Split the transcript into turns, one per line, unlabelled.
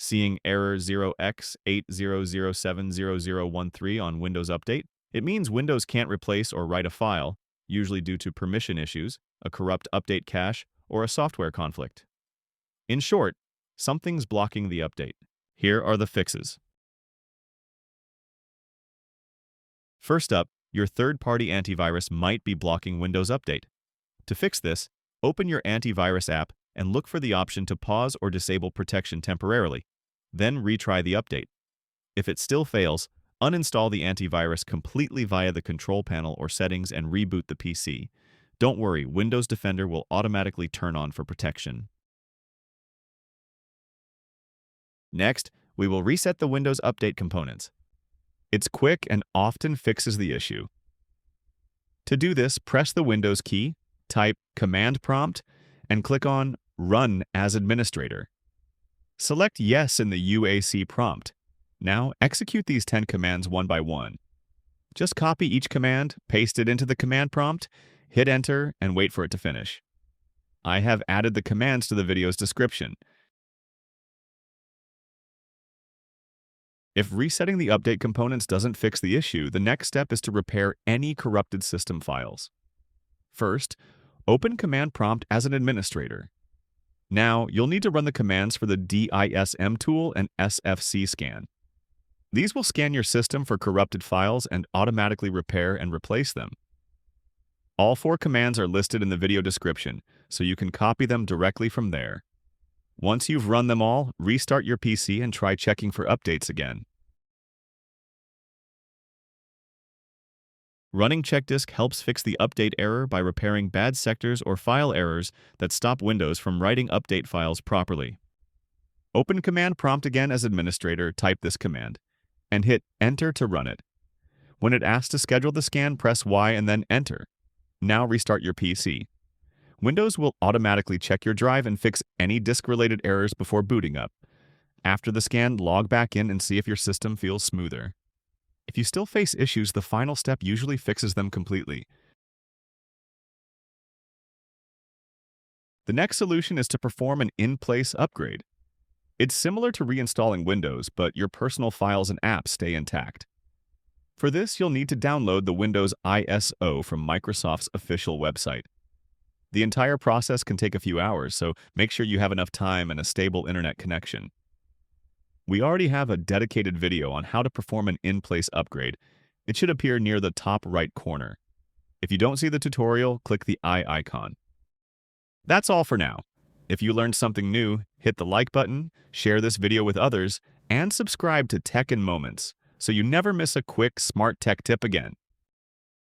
Seeing error 0x80070013 on Windows Update? It means Windows can't replace or write a file, usually due to permission issues, a corrupt update cache, or a software conflict. In short, something's blocking the update. Here are the fixes. First up, your third-party antivirus might be blocking Windows Update. To fix this, open your antivirus app and look for the option to pause or disable protection temporarily. Then retry the update. If it still fails, uninstall the antivirus completely via the control panel or settings and reboot the PC. Don't worry, Windows Defender will automatically turn on for protection. Next, we will reset the Windows Update components. It's quick and often fixes the issue. To do this, press the Windows key, type Command Prompt, and click on Run as Administrator. Select Yes in the UAC prompt. Now, execute these 10 commands one by one. Just copy each command, paste it into the command prompt, hit Enter, and wait for it to finish. I have added the commands to the video's description. If resetting the update components doesn't fix the issue, the next step is to repair any corrupted system files. First, open Command Prompt as an administrator. Now, you'll need to run the commands for the DISM tool and SFC scan. These will scan your system for corrupted files and automatically repair and replace them. All 4 commands are listed in the video description, so you can copy them directly from there. Once you've run them all, restart your PC and try checking for updates again. Running CheckDisk helps fix the update error by repairing bad sectors or file errors that stop Windows from writing update files properly. Open Command Prompt again as administrator, type this command, and hit Enter to run it. When it asks to schedule the scan, press Y and then Enter. Now restart your PC. Windows will automatically check your drive and fix any disk-related errors before booting up. After the scan, log back in and see if your system feels smoother. If you still face issues, the final step usually fixes them completely. The next solution is to perform an in-place upgrade. It's similar to reinstalling Windows, but your personal files and apps stay intact. For this, you'll need to download the Windows ISO from Microsoft's official website. The entire process can take a few hours, so make sure you have enough time and a stable internet connection. We already have a dedicated video on how to perform an in-place upgrade. It should appear near the top right corner. If you don't see the tutorial, click the eye icon. That's all for now. If you learned something new, hit the like button, share this video with others, and subscribe to Tech in Moments so you never miss a quick, smart tech tip again.